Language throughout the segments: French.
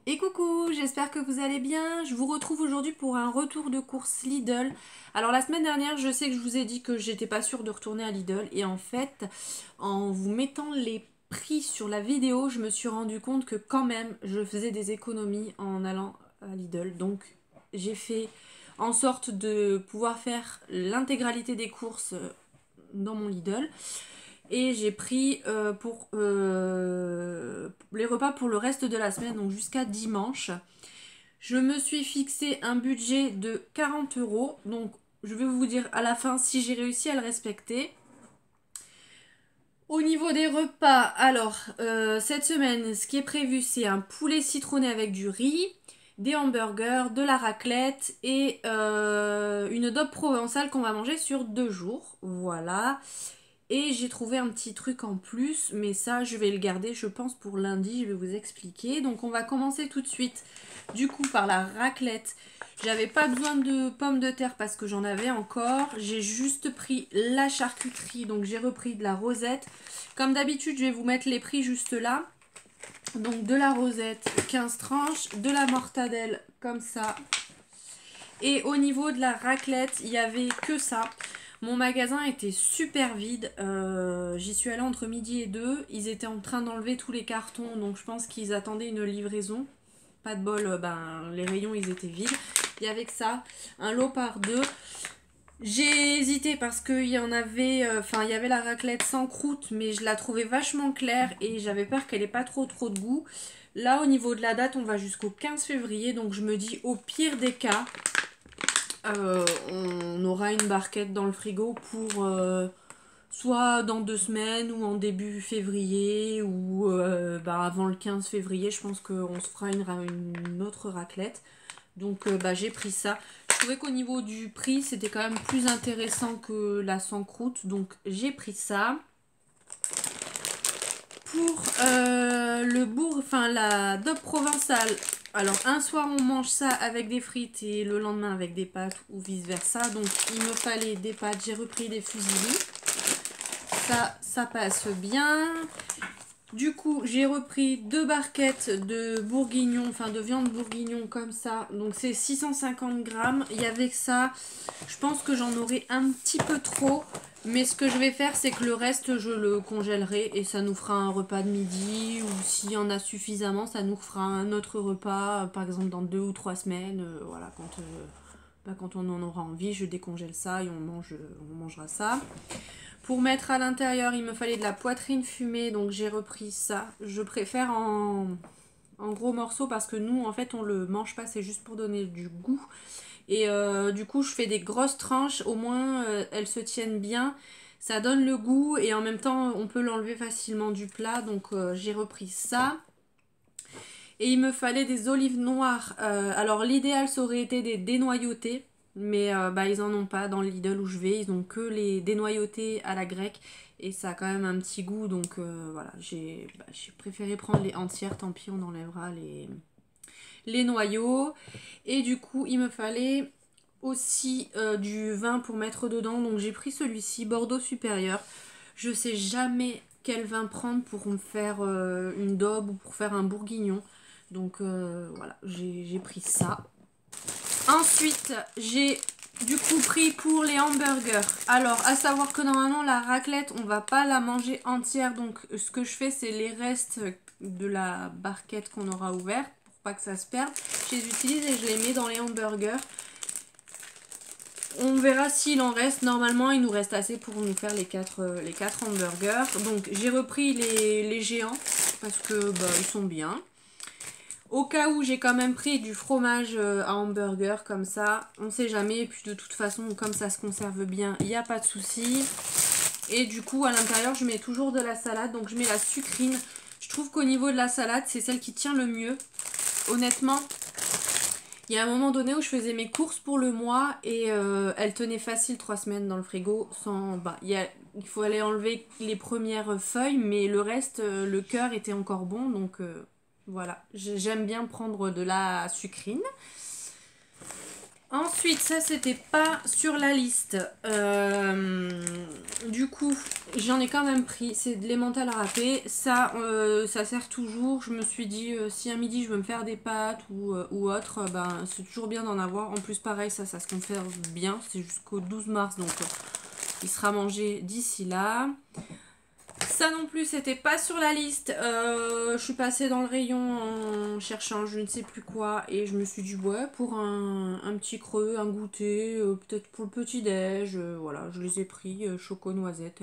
Et coucou, j'espère que vous allez bien. Je vous retrouve aujourd'hui pour un retour de course Lidl. Alors la semaine dernière, je sais que je vous ai dit que j'étais pas sûre de retourner à Lidl et en fait, en vous mettant les prix sur la vidéo, je me suis rendu compte que quand même, je faisais des économies en allant à Lidl. Donc j'ai fait en sorte de pouvoir faire l'intégralité des courses dans mon Lidl. Et j'ai pris pour les repas pour le reste de la semaine, donc jusqu'à dimanche. Je me suis fixé un budget de 40 euros. Donc je vais vous dire à la fin si j'ai réussi à le respecter. Au niveau des repas, alors cette semaine, ce qui est prévu, c'est un poulet citronné avec du riz, des hamburgers, de la raclette et une daube provençale qu'on va manger sur 2 jours. Voilà. Et j'ai trouvé un petit truc en plus, mais ça je vais le garder je pense pour lundi, je vais vous expliquer. Donc on va commencer tout de suite du coup par la raclette. J'avais pas besoin de pommes de terre parce que j'en avais encore. J'ai juste pris la charcuterie, donc j'ai repris de la rosette. Comme d'habitude je vais vous mettre les prix juste là. Donc de la rosette 15 tranches, de la mortadelle comme ça. Et au niveau de la raclette, il n'y avait que ça. Mon magasin était super vide. J'y suis allée entre midi et 2. Ils étaient en train d'enlever tous les cartons, donc je pense qu'ils attendaient une livraison. Pas de bol, les rayons ils étaient vides. Il y avait que ça, un lot par deux. J'ai hésité parce qu'il y en avait, il y avait la raclette sans croûte, mais je la trouvais vachement claire et j'avais peur qu'elle ait pas trop de goût. Là, au niveau de la date, on va jusqu'au 15 février, donc je me dis au pire des cas, on aura une barquette dans le frigo pour soit dans 2 semaines ou en début février ou avant le 15 février. Je pense qu'on se fera une autre raclette. Donc j'ai pris ça. Je trouvais qu'au niveau du prix, c'était quand même plus intéressant que la sans croûte. Donc j'ai pris ça. Pour la dope provençale, alors un soir on mange ça avec des frites et le lendemain avec des pâtes ou vice versa. Donc il me fallait des pâtes, j'ai repris des fusilli. Ça passe bien. Du coup j'ai repris 2 barquettes de bourguignon, enfin de viande bourguignon comme ça. Donc c'est 650 grammes. Il y avait que ça. Je pense que j'en aurai un petit peu trop. Mais ce que je vais faire, c'est que le reste, je le congèlerai et ça nous fera un repas de midi. Ou s'il y en a suffisamment, ça nous fera un autre repas, par exemple dans 2 ou 3 semaines. Voilà, quand on en aura envie, je décongèle ça et on mangera ça. Pour mettre à l'intérieur, il me fallait de la poitrine fumée, donc j'ai repris ça. Je préfère en gros morceaux parce que nous, en fait, on le mange pas, c'est juste pour donner du goût. Et du coup, je fais des grosses tranches, au moins elles se tiennent bien. Ça donne le goût et en même temps, on peut l'enlever facilement du plat. Donc j'ai repris ça. Et il me fallait des olives noires. Alors l'idéal, ça aurait été des dénoyautées. Mais ils en ont pas dans le Lidl où je vais. Ils ont que les dénoyautées à la grecque. Et ça a quand même un petit goût. Donc voilà, j'ai préféré prendre les entières. Tant pis, on enlèvera les noyaux. Et du coup, il me fallait aussi du vin pour mettre dedans. Donc j'ai pris celui-ci, Bordeaux Supérieur. Je sais jamais quel vin prendre pour me faire une daube ou pour faire un bourguignon. Donc voilà, j'ai pris ça. Ensuite, j'ai du coup pris pour les hamburgers. Alors, à savoir que normalement, la raclette, on va pas la manger entière. Donc, ce que je fais, c'est les restes de la barquette qu'on aura ouverte pour pas que ça se perde. Je les utilise et je les mets dans les hamburgers. On verra s'il en reste. Normalement, il nous reste assez pour nous faire les 4 hamburgers. Donc, j'ai repris les géants parce que ils sont bien. Au cas où, j'ai quand même pris du fromage à hamburger comme ça. On sait jamais. Et puis de toute façon, comme ça se conserve bien, il n'y a pas de souci. Et du coup, à l'intérieur, je mets toujours de la salade. Donc je mets la sucrine. Je trouve qu'au niveau de la salade, c'est celle qui tient le mieux. Honnêtement, il y a un moment donné où je faisais mes courses pour le mois. Et elle tenait facile 3 semaines dans le frigo. Il faut aller enlever les premières feuilles. Mais le reste, le cœur était encore bon. Donc... voilà, j'aime bien prendre de la sucrine. Ensuite, ça c'était pas sur la liste. Du coup, j'en ai quand même pris. C'est de l'emmental râpé. Ça, ça sert toujours. Je me suis dit, si un midi je veux me faire des pâtes ou autre, ben, c'est toujours bien d'en avoir. En plus, pareil, ça se conserve bien. C'est jusqu'au 12 mars, donc il sera mangé d'ici là. Ça non plus, c'était pas sur la liste. Je suis passée dans le rayon en cherchant je ne sais plus quoi. Et je me suis dit, ouais, pour un petit creux, un goûter, peut-être pour le petit-déj. Voilà, je les ai pris, choco noisette.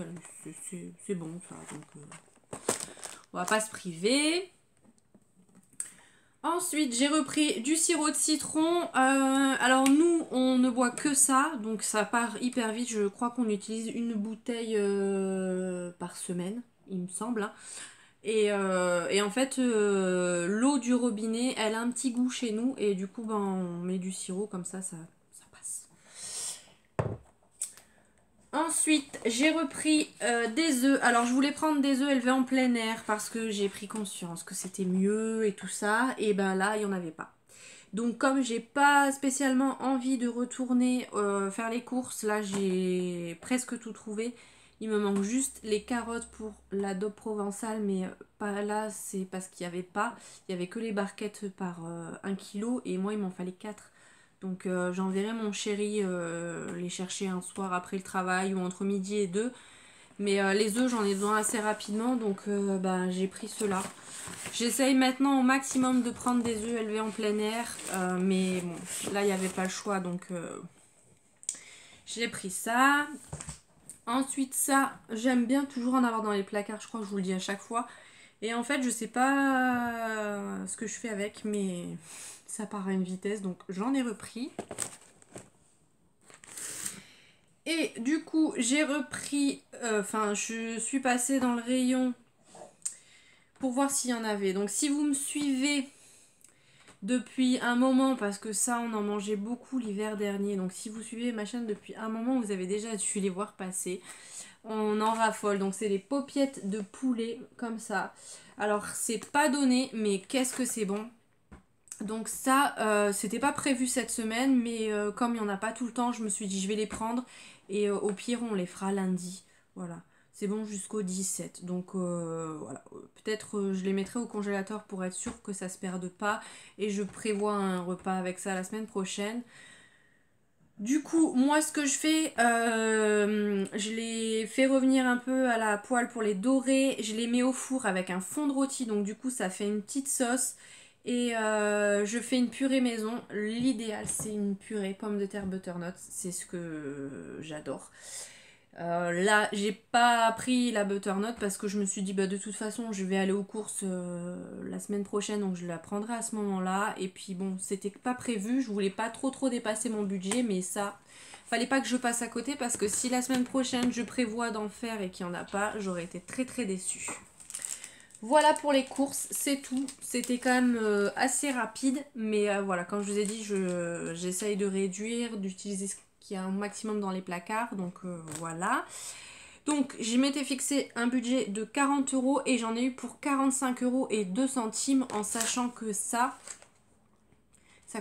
C'est bon, ça. Donc, on va pas se priver. Ensuite, j'ai repris du sirop de citron. Alors nous, on ne boit que ça, donc ça part hyper vite. Je crois qu'on utilise une bouteille par semaine, il me semble, hein. Et en fait, l'eau du robinet, elle a un petit goût chez nous. Et du coup, ben, on met du sirop comme ça passe. Ensuite, j'ai repris des œufs. Alors, je voulais prendre des œufs élevés en plein air parce que j'ai pris conscience que c'était mieux et tout ça. Et ben là, il n'y en avait pas. Donc, comme j'ai pas spécialement envie de retourner faire les courses, là, j'ai presque tout trouvé. Il me manque juste les carottes pour la daube provençale, mais pas là, c'est parce qu'il n'y avait pas. Il n'y avait que les barquettes par 1 kg et moi, il m'en fallait 4. Donc j'enverrai mon chéri les chercher un soir après le travail ou entre midi et 2. Mais les œufs, j'en ai besoin assez rapidement, donc bah, j'ai pris ceux-là. J'essaye maintenant au maximum de prendre des œufs élevés en plein air, mais bon, là il n'y avait pas le choix, donc j'ai pris ça. Ensuite ça, j'aime bien toujours en avoir dans les placards, je crois que je vous le dis à chaque fois. Et en fait, je sais pas ce que je fais avec, mais ça part à une vitesse, donc j'en ai repris. Et du coup, j'ai repris, je suis passée dans le rayon pour voir s'il y en avait. Donc si vous me suivez depuis un moment, parce que ça, on en mangeait beaucoup l'hiver dernier. Donc si vous suivez ma chaîne depuis un moment, vous avez déjà dû les voir passer. On en raffole. Donc c'est des paupiettes de poulet, comme ça. Alors c'est pas donné, mais qu'est-ce que c'est bon. Donc ça, c'était pas prévu cette semaine, mais comme il n'y en a pas tout le temps, je me suis dit je vais les prendre. Et au pire, on les fera lundi. Voilà. C'est bon jusqu'au 17. Donc voilà. Peut-être je les mettrai au congélateur pour être sûr que ça se perde pas. Et je prévois un repas avec ça la semaine prochaine. Du coup, moi ce que je fais, je les fais revenir un peu à la poêle pour les dorer. Je les mets au four avec un fond de rôti. Donc du coup, ça fait une petite sauce. Et je fais une purée maison. L'idéal, c'est une purée pomme de terre butternut. C'est ce que j'adore. Là, j'ai pas pris la butternut parce que je me suis dit, bah, de toute façon, je vais aller aux courses la semaine prochaine, donc je la prendrai à ce moment-là. Et puis bon, c'était pas prévu. Je voulais pas trop dépasser mon budget, mais ça, fallait pas que je passe à côté parce que si la semaine prochaine, je prévois d'en faire et qu'il n'y en a pas, j'aurais été très déçue. Voilà pour les courses, c'est tout. C'était quand même assez rapide, mais voilà, comme je vous ai dit, j'essaye de réduire, d'utiliser ce qu'il y a un maximum dans les placards, donc voilà. Donc, je m'étais fixé un budget de 40 € et j'en ai eu pour 45 € et 2 centimes en sachant que ça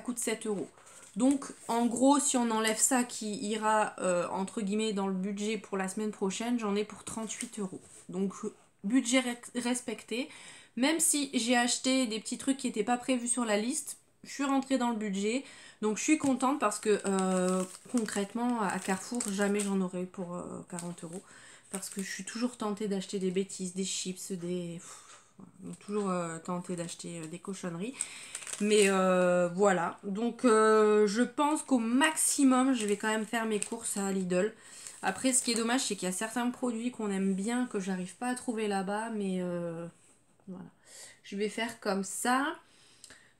coûte 7 €. Donc, en gros, si on enlève ça qui ira, entre guillemets, dans le budget pour la semaine prochaine, j'en ai pour 38 €. Donc, budget respecté. Même si j'ai acheté des petits trucs qui n'étaient pas prévus sur la liste, je suis rentrée dans le budget. Donc, je suis contente parce que, concrètement, à Carrefour, jamais j'en aurais pour 40 €. Parce que je suis toujours tentée d'acheter des bêtises, des chips, toujours tentée d'acheter des cochonneries. Mais voilà, donc je pense qu'au maximum, je vais quand même faire mes courses à Lidl. Après, ce qui est dommage, c'est qu'il y a certains produits qu'on aime bien, que j'arrive pas à trouver là-bas, mais voilà. Je vais faire comme ça.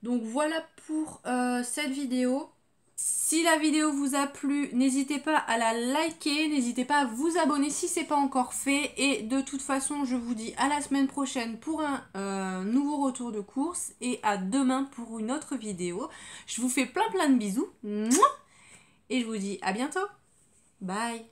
Donc voilà pour cette vidéo. Si la vidéo vous a plu, n'hésitez pas à la liker, n'hésitez pas à vous abonner si ce n'est pas encore fait. Et de toute façon, je vous dis à la semaine prochaine pour un nouveau retour de course et à demain pour une autre vidéo. Je vous fais plein de bisous. Et je vous dis à bientôt. Bye.